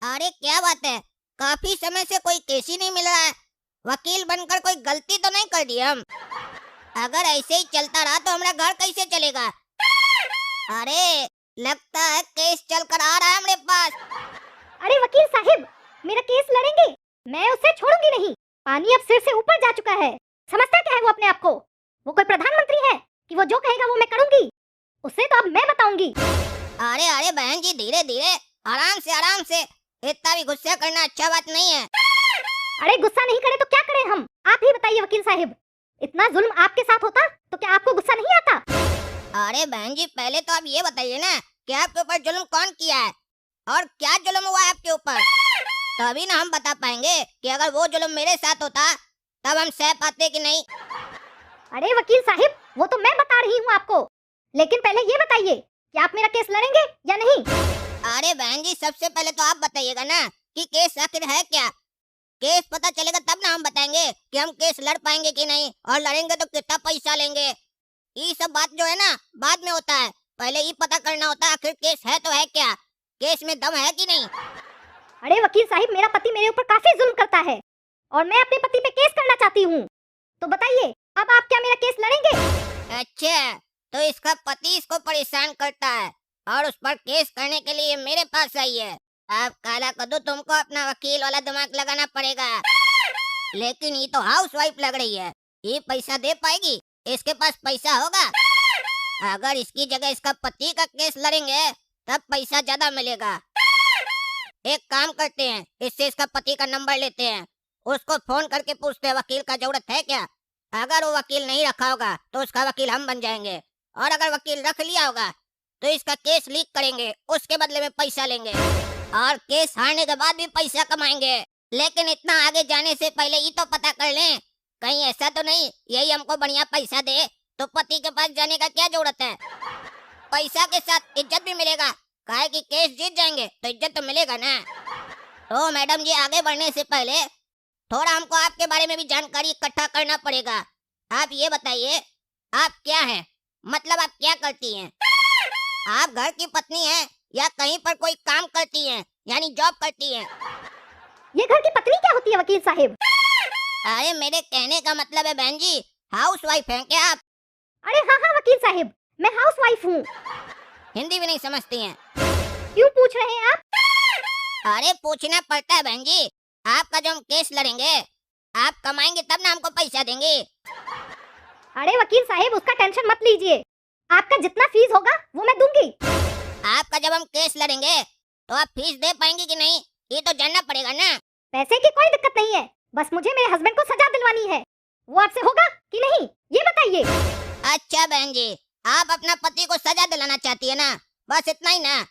अरे क्या बात है, काफी समय से कोई केस ही नहीं मिल रहा है। वकील बनकर कोई गलती तो नहीं कर दी हम? अगर ऐसे ही चलता रहा तो हमारा घर कैसे चलेगा? अरे लगता है केस चल कर आ रहा है हमारे पास। अरे वकील साहिब, मेरा केस लड़ेंगे? मैं उसे छोड़ूंगी नहीं। पानी अब सिर से ऊपर जा चुका है। समझता क्या है वो अपने आप को? वो कोई प्रधानमंत्री है कि वो जो कहेगा वो मैं करूंगी? उसे तो अब मैं बताऊंगी। अरे अरे बहन जी, धीरे धीरे, आराम से आराम से। इतना भी गुस्सा करना अच्छा बात नहीं है। अरे गुस्सा नहीं करे तो क्या करें हम? आप ही बताइए वकील साहिब, इतना जुल्म आपके साथ होता तो क्या आपको गुस्सा नहीं आता? अरे बहन जी, पहले तो आप ये बताइए ना कि आपके ऊपर जुल्म कौन किया है और क्या जुल्म हुआ है आपके ऊपर। तभी ना हम बता पाएंगे कि अगर वो जुल्म मेरे साथ होता तब हम सह पाते कि नहीं। अरे वकील साहिब, वो तो मैं बता रही हूँ आपको, लेकिन पहले ये बताइए कि आप मेरा केस लड़ेंगे या नहीं? अरे बहन जी, सबसे पहले तो आप बताइएगा ना कि केस आखिर है क्या। केस पता चलेगा तब ना हम बताएंगे कि हम केस लड़ पाएंगे कि नहीं, और लड़ेंगे तो कितना पैसा लेंगे। ये सब बात जो है ना बाद में होता है, पहले ये पता करना होता है आखिर केस है तो है क्या, केस में दम है कि नहीं। अरे वकील साहिब, मेरा पति मेरे ऊपर काफी जुल्म करता है और मैं अपने पति पे केस करना चाहती हूँ। तो बताइए, अब आप क्या मेरा केस लड़ेंगे? अच्छा, तो इसका पति इसको परेशान करता है और उस पर केस करने के लिए मेरे पास आई है। अब काला कद्दू, तुमको अपना वकील वाला दिमाग लगाना पड़ेगा। लेकिन ये तो हाउस वाइफ लग रही है, ये पैसा दे पाएगी? इसके पास पैसा होगा? अगर इसकी जगह इसका पति का केस लड़ेंगे तब पैसा ज्यादा मिलेगा। एक काम करते हैं, इससे इसका पति का नंबर लेते हैं, उसको फोन करके पूछते हैं वकील का जरूरत है क्या। अगर वो वकील नहीं रखा होगा तो उसका वकील हम बन जाएंगे, और अगर वकील रख लिया होगा तो इसका केस लीक करेंगे, उसके बदले में पैसा लेंगे और केस हारने के बाद भी पैसा कमाएंगे। लेकिन इतना आगे जाने से पहले ये तो पता कर लें, कहीं ऐसा तो नहीं यही हमको बढ़िया पैसा दे तो पति के पास जाने का क्या जरूरत है। पैसा के साथ इज्जत भी मिलेगा, काहे कि केस जीत जाएंगे तो इज्जत तो मिलेगा ना। तो मैडम जी, आगे बढ़ने से पहले थोड़ा हमको आपके बारे में भी जानकारी इकट्ठा करना पड़ेगा। आप ये बताइए, आप क्या हैं, मतलब आप क्या करती हैं? आप घर की पत्नी हैं या कहीं पर कोई काम करती हैं, यानी जॉब करती हैं? ये घर की पत्नी क्या होती है वकील साहिब? अरे मेरे कहने का मतलब है बहन जी, हाउस वाइफ हैं क्या आप? अरे हाँ हाँ वकील साहिब, मैं हाउस वाइफ हूँ। हिंदी भी नहीं समझती हैं? क्यों पूछ रहे हैं आप? अरे पूछना पड़ता है बहन जी, आपका जो हम केस लड़ेंगे, आप कमाएंगे तब ना हमको पैसा देंगे। अरे वकील साहिब, उसका टेंशन मत लीजिए, आपका जितना फीस होगा वो मैं दूंगी। आपका जब हम केस लड़ेंगे तो आप फीस दे पाएंगे कि नहीं, ये तो जानना पड़ेगा ना। पैसे की कोई दिक्कत नहीं है, बस मुझे मेरे हस्बैंड को सजा दिलवानी है। वो आपसे होगा कि नहीं, ये बताइए। अच्छा बहन जी, आप अपना पति को सजा दिलाना चाहती है ना, बस इतना ही ना।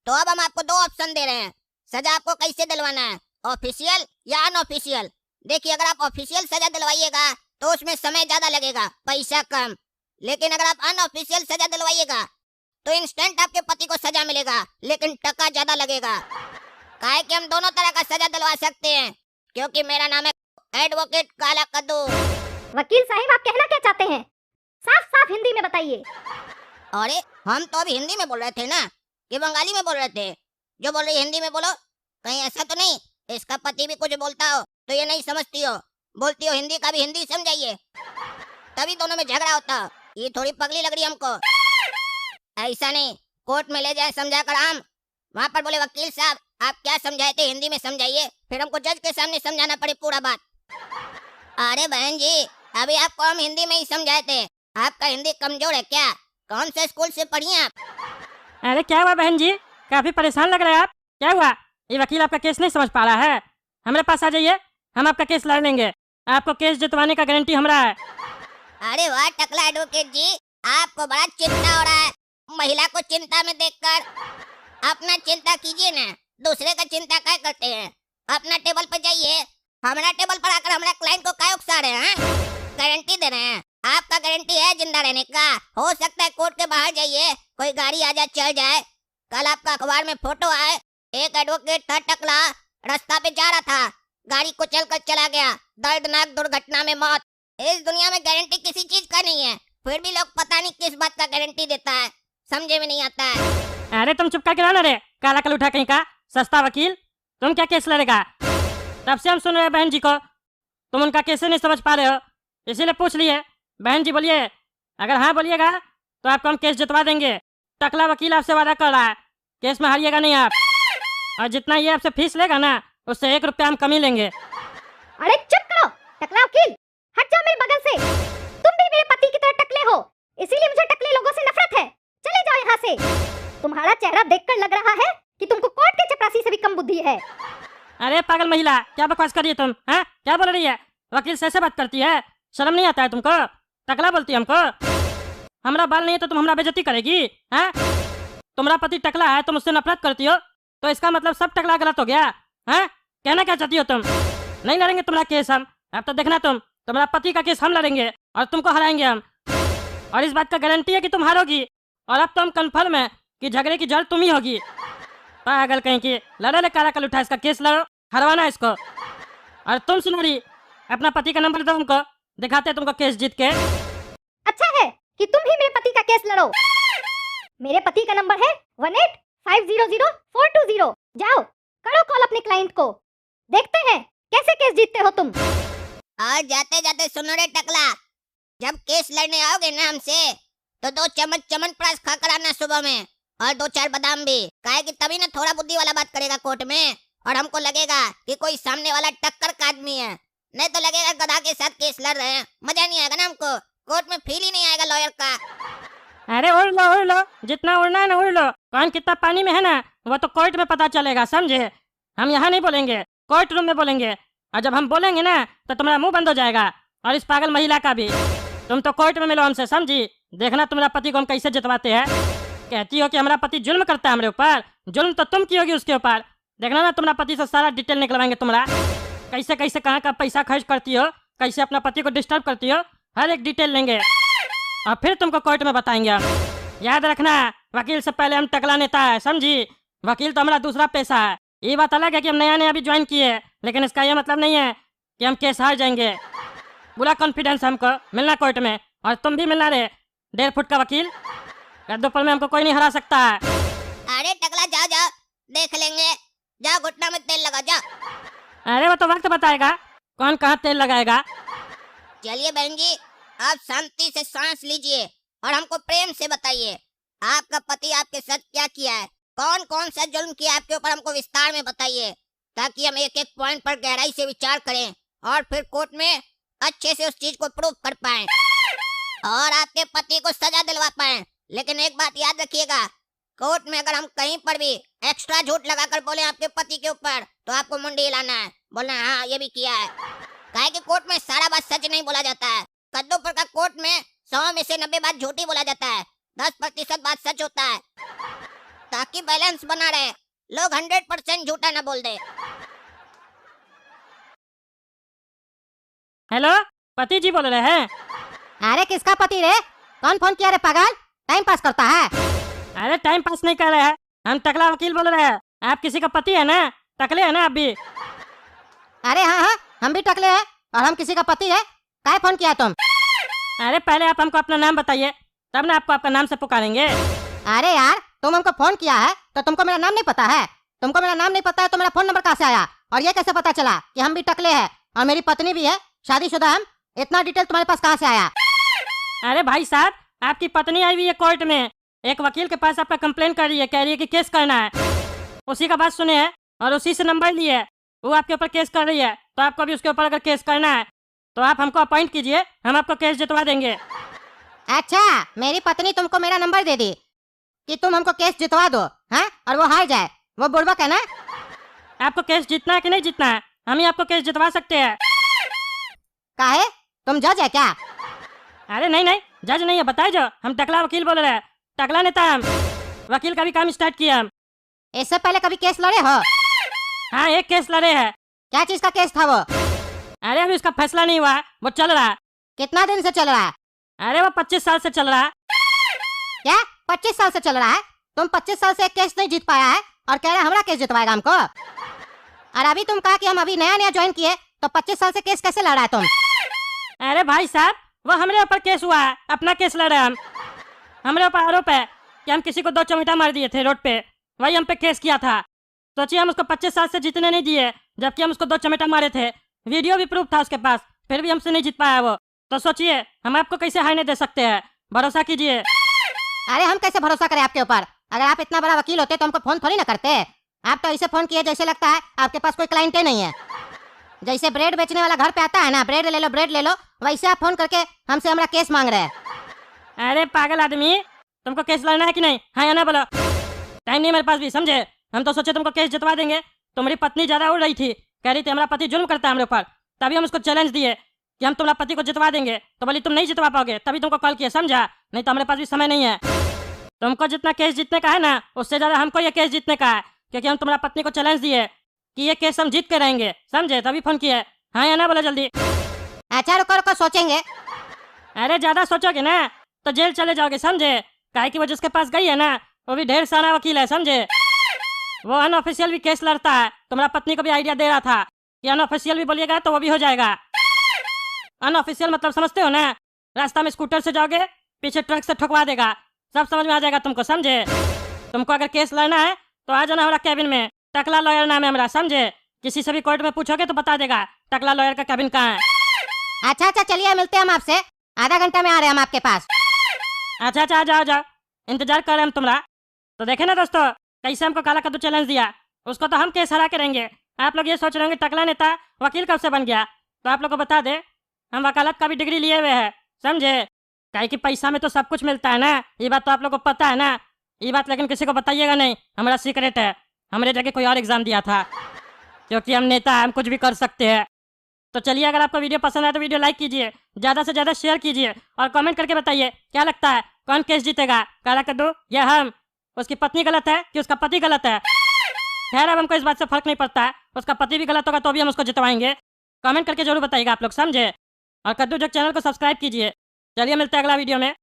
तो अब हम आपको दो ऑप्शन दे रहे हैं, सजा आपको कैसे दिलवाना है, ऑफिशियल या अनऑफिशियल। देखिए, अगर आप ऑफिशियल सजा दिलवाइएगा तो उसमें समय ज्यादा लगेगा, पैसा कम। लेकिन अगर आप अनऑफिशियल सजा दिलवाइएगा तो इंस्टेंट आपके पति को सजा मिलेगा, लेकिन टका ज्यादा लगेगा। काहे कि हम दोनों तरह का सजा दिलवा सकते हैं, क्योंकि मेरा नाम है एडवोकेट काला कद्दू। वकील साहिब, आप कहना क्या चाहते हैं? साफ साफ हिंदी में बताइए। अरे हम तो अभी हिंदी में बोल रहे थे ना, कि बंगाली में बोल रहे थे? जो बोल रही है हिंदी में बोलो। कहीं ऐसा तो नहीं इसका पति भी कुछ बोलता हो तो ये नहीं समझती हो, बोलती हो हिंदी का भी हिंदी समझाइए, तभी दोनों में झगड़ा होता हो। ये थोड़ी पगली लग रही है हमको। ऐसा नहीं, कोर्ट में ले जाए समझा कर हम, वहाँ पर बोले वकील साहब आप क्या समझाए थे, हिंदी में समझाइए, फिर हमको जज के सामने समझाना पड़े पूरा बात। अरे बहन जी, अभी आपको हम हिंदी में ही समझाए थे, आपका हिंदी कमजोर है क्या? कौन से स्कूल से पढ़ी हैं आप? अरे क्या हुआ बहन जी, काफी परेशान लग रहे हैं आप, क्या हुआ? ये वकील आपका केस नहीं समझ पा रहा है? हमारे पास आ जाइए, हम आपका केस लड़ लेंगे, आपको केस जितवाने का गारंटी हमारा है। अरे वाह टकला एडवोकेट जी, आपको बड़ा चिंता हो रहा है महिला को चिंता में देखकर। अपना चिंता कीजिए ना, दूसरे का चिंता क्या करते हैं। अपना टेबल पर जाइए, हमारा टेबल पर आकर हमारा क्लाइंट को क्या उकसा रहे हैं? गारंटी दे रहे हैं, आपका गारंटी है जिंदा रहने का। हो सकता है कोर्ट के बाहर जाइए, कोई गाड़ी आ जाए चल जाए। कल आपका अखबार में फोटो आए, एक एडवोकेट था टकला, रास्ता पे जा रहा था, गाड़ी को चलकर चला गया, दर्दनाक दुर्घटना में मौत। इस दुनिया में गारंटी किसी चीज का नहीं है, फिर भी लोग पता नहीं किस बात का गारंटी देता है, समझे में नहीं आता है। अरे तुम चुप करके रहो ना रे, काला कल उठा कहीं का सस्ता वकील। तुम क्या केस लड़ेगा? तब से हम सुन रहे हैं बहन जी को, तुम उनका केस नहीं समझ पा रहे हो, इसीलिए पूछ लिए। बहन जी बोलिए, अगर हाँ बोलिएगा तो आपको हम केस जितवा देंगे। टकला वकील आपसे वादा कर रहा है, केस में हारिएगा नहीं आप, और जितना ये आपसे फीस लेगा ना उससे 1 रुपया हम कमी लेंगे। अरे चुप करो टकला वकील, हट जाओ मेरे बगल से। तुम भी मेरे पति की तरह टकले हो, इसीलिए मुझे टकले लोगों से नफरत है। चले जाओ यहाँ से। तुम्हारा चेहरा देखकर लग रहा है कि तुमको कोर्ट के चपरासी से भी कम बुद्धि है। अरे पागल महिला, क्या बकवास कर रही है तुम? हैं, क्या बोल रही है? वकील से ऐसे बात करती है? शर्म नहीं आता है तुमको? टकला बोलती है हमको? हमारा बाल नहीं है तो तुम हमारा बेइज्जती करेगी? हैं? तुम्हारा पति टकला है, तुम उससे नफरत करती हो, तो इसका मतलब सब टकला गलत हो गया? हैं? कहना क्या चाहती हो तुम? नहीं लड़ेंगे तुम्हारा केस हम, अब तो देखना तुम्हारा पति का केस हम लड़ेंगे और तुमको हराएंगे हम, और इस बात का गारंटी है कि तुम हारोगी। और अब तो हम कन्फर्म है कि झगड़े की जड़ तुम ही होगी। पागल कहीं की, लड़ो ले काला कल उठा, इसका केस लड़ो, हरवाना इसको। और तुम सुनोरी, अपना पति का नंबर दो हमको, दिखाते तुमको केस जीत के। अच्छा है कि तुम ही मेरे पति का केस लड़ो। मेरे पति का नंबर है 18500420। जाओ करो कॉल अपने क्लाइंट को, देखते हैं कैसे केस जीतते हो तुम। और जाते जाते सुनो रे टकला, जब केस लड़ने आओगे ना हमसे तो 2 चम्मच च्यवनप्राश खाकर आना सुबह में, और 2-4 बादाम भी, काहे कि तभी ना थोड़ा बुद्धि वाला बात करेगा कोर्ट में, और हमको लगेगा कि कोई सामने वाला टक्कर का आदमी है। नहीं तो लगेगा गधा के साथ केस लड़ रहे हैं, मजा नहीं आएगा ना हमको, कोर्ट में फील ही नहीं आएगा लॉयर का। अरे उड़ लो, जितना उड़ना है ना उड़ लो। कौन कितना पानी में है ना वो तो कोर्ट में पता चलेगा, समझे? हम यहाँ नहीं बोलेंगे, कोर्ट रूम में बोलेंगे, और जब हम बोलेंगे ना तो तुम्हारा मुंह बंद हो जाएगा, और इस पागल महिला का भी। तुम तो कोर्ट में मिलो हमसे, समझी? देखना तुम्हारा पति को हम कैसे जितवाते हैं। कहती हो कि हमारा पति जुल्म करता है हमारे ऊपर, जुल्म तो तुम की होगी उसके ऊपर। देखना ना तुम्हारा पति से सारा डिटेल निकलवाएंगे तुम्हारा, कैसे कैसे कहाँ का पैसा खर्च करती हो, कैसे अपना पति को डिस्टर्ब करती हो, हर एक डिटेल लेंगे और फिर तुमको कोर्ट में बताएंगे हम। याद रखना, वकील से पहले हम टकला नेता है, समझी? वकील तो हमारा दूसरा पैसा है। ये बात अलग है कि हम नया अभी ज्वाइन किए, लेकिन इसका यह मतलब नहीं है कि हम केस हार जाएंगे। पूरा कॉन्फिडेंस हमको मिलना कोर्ट में, और तुम भी मिलना रे 1.5 फुट का वकील। दोपहर में हमको कोई नहीं हरा सकता है। अरे टकला जाओ, देख लेंगे, जा घुटना में तेल लगा जा। अरे वो तो वक्त बताएगा कौन कहाँ तेल लगाएगा। चलिए बहन जी, आप शांति से सांस लीजिए और हमको प्रेम से बताइए, आपका पति आपके साथ क्या किया है, कौन कौन सा जुल्म किया आपके ऊपर, हमको विस्तार में बताइए, ताकि हम एक एक पॉइंट पर गहराई से विचार करें और फिर कोर्ट में अच्छे से उस चीज को प्रूव कर पाएं और आपके पति को सजा दिलवा पाएं। लेकिन एक बात याद रखिएगा, कोर्ट में अगर हम कहीं पर भी एक्स्ट्रा झूठ लगाकर बोले आपके पति के ऊपर, तो आपको मुंडी हिलाना है, बोलना है हाँ ये भी किया है। काहे कि कोर्ट में सारा बात सच नहीं बोला जाता है। कद्दूपुर का कोर्ट में 100 में से 90 बात झूठी बोला जाता है, 10% बात सच होता है, ताकि बैलेंस बना रहे, लोग 100% झूठा ना बोल दे। हेलो, पति जी बोल रहे हैं? अरे किसका पति रे? कौन फोन किया रे पागल? टाइम पास करता है? अरे टाइम पास नहीं कर रहे हैं, हम टकला वकील बोल रहे हैं। आप किसी का पति है ना? टकले है ना आप भी? अरे हाँ, हम भी टकले हैं और हम किसी का पति है। काहे फोन किया तुम? अरे पहले आप हमको अपना नाम बताइए, तब ना आपको आपका नाम से पुकारेंगे। अरे यार, तुम हमको फोन किया है तो तुमको मेरा नाम नहीं पता है? तुमको मेरा नाम नहीं पता है तो मेरा फोन नंबर कहाँ से आया? और ये कैसे पता चला कि हम भी टकले हैं और मेरी पत्नी भी है, शादीशुदा हम? इतना डिटेल तुम्हारे पास कहाँ से आया? अरे भाई साहब, आपकी पत्नी आई हुई है कोर्ट में, एक वकील के पास आपका कंप्लेन कर रही है, कह रही है कि केस करना है। उसी का बात सुने हैं और उसी से नंबर लिए है, वो आपके ऊपर केस कर रही है, तो आपको भी उसके ऊपर अगर केस करना है तो आप हमको अपॉइंट कीजिए, हम आपको केस जितवा देंगे। अच्छा, मेरी पत्नी तुमको मेरा नंबर दे दी कि तुम हमको केस जितवा दो, हाँ? और वो हार जाए, वो बुड़बक है ना? आपको केस जीतना है कि नहीं जीतना है? हम ही आपको केस जितवा सकते हैं। काहे? तुम जज है क्या? अरे नहीं, जज नहीं है, बताए जो, हम टकला वकील बोल रहे हैं, टकला नेता हम, वकील का भी काम स्टार्ट किया हम। इससे पहले कभी केस लड़े हो? हाँ, एक केस लड़े हैं। क्या चीज का केस था वो? अरे अभी उसका फैसला नहीं हुआ, वो चल रहा है। कितना दिन से चल रहा है? अरे वो 25 साल से चल रहा है। क्या 25 साल से चल रहा है? तुम 25 साल से एक केस नहीं जीत पाया है और कह रहे हमारा केस जितवाएगा हमको? और अभी तुम कहा कि हम अभी नया ज्वाइन किए, तो 25 साल से केस कैसे लड़ा है तुम? अरे भाई साहब, वो हमारे ऊपर केस हुआ है, अपना केस लड़ रहे हैं हम। हमारे ऊपर आरोप है कि हम किसी को 2 चमेटा मार दिए थे रोड पे, वही हम पे केस किया था। सोचिए हम उसको 25 साल से जीतने नहीं दिए, जबकि हम उसको 2 चमेटा मारे थे, वीडियो भी प्रूफ था उसके पास, फिर भी हमसे नहीं जीत पाया वो। तो सोचिए हम आपको कैसे हारने दे सकते हैं, भरोसा कीजिए। अरे हम कैसे भरोसा करें आपके ऊपर? अगर आप इतना बड़ा वकील होते तो हमको फोन थोड़ी ना करते। आप तो ऐसे फोन किए जैसे लगता है आपके पास कोई क्लाइंट ही नहीं है। जैसे ब्रेड बेचने वाला घर पे आता है ना, ब्रेड ले लो, वैसे आप फोन करके हमसे हमारा केस मांग रहे हैं। अरे पागल आदमी, तुमको केस लड़ना है कि नहीं? हाँ या ना बोलो। टाइम नहीं मेरे पास भी, समझे? हम तो सोचे तुमको केस जितवा देंगे। तुम्हारी पत्नी ज्यादा उड़ रही थी, कह रही थी हमारा पति जुल्म करता है हमारे ऊपर, तभी हम उसको चैलेंज दिए कि हम तुम्हारा पति को जितवा देंगे। तो बोली तुम नहीं जितवा पाओगे, तभी तुमको कॉल किया, समझा? नहीं तो हमारे पास भी समय नहीं है। तुमको जितना केस जीतने का है ना, उससे ज्यादा हमको ये केस जीतने का है, क्योंकि हम तुम्हारा पत्नी को चैलेंज दिए कि ये केस हम जीत के रहेंगे, समझे? तभी फोन किया। हाँ या ना बोलो जल्दी। अच्छा रुको सोचेंगे। अरे ज्यादा सोचोगे ना तो जेल चले जाओगे, समझे? काहे कि वो जिसके पास गई है ना, वो भी ढेर सारा वकील है, समझे? वो अनऑफिशियल भी केस लड़ता है। तुम्हारा पत्नी को भी आइडिया दे रहा था कि अनऑफिशियल भी बोलिएगा तो वो भी हो जाएगा। अनऑफिशियल मतलब समझते हो ना? रास्ता में स्कूटर से जाओगे, पीछे ट्रक से ठोकवा देगा, सब समझ में आ जाएगा तुमको, समझे? तुमको अगर केस लड़ना है तो आ जाना हमारा कैबिन में, टकला लॉयर नाम है हमारा, समझे? किसी से भी कोर्ट में पूछोगे तो बता देगा टकला लॉयर का कैबिन कहाँ है। अच्छा चलिए मिलते हैं हम आपसे, आधा घंटा में आ रहे हैं हम आपके पास। अच्छा आ जाओ, इंतजार कर रहे हैं हम तुम्हारा। तो देखे ना दोस्तों, कैसे हमको काला कद्दू चैलेंज दिया, उसको तो हम केस हरा के रहेंगे। आप लोग ये सोच रहे होंगे टकला नेता वकील कब से बन गया, तो आप लोग को बता दे हम वकालत का भी डिग्री लिए हुए हैं, समझे? काहे कि पैसा में तो सब कुछ मिलता है ना, ये बात तो आप लोग को पता है ना। ये बात लेकिन किसी को बताइएगा नहीं, हमारा सीक्रेट है। हमारे जगह कोई और एग्जाम दिया था, क्योंकि हम नेता हैं, हम कुछ भी कर सकते हैं। तो चलिए, अगर आपको वीडियो पसंद आए तो वीडियो लाइक कीजिए, ज़्यादा से ज़्यादा शेयर कीजिए और कमेंट करके बताइए क्या लगता है कौन केस जीतेगा, काला कद्दू या हम? उसकी पत्नी गलत है कि उसका पति गलत है? खैर अब हमको इस बात से फर्क नहीं पड़ता है, उसका पति भी गलत होगा तो भी हम उसको जितवाएंगे। कमेंट करके जरूर बताइएगा आप लोग, समझे? और कद्दू जग चैनल को सब्सक्राइब कीजिए। चलिए मिलते हैं अगला वीडियो में।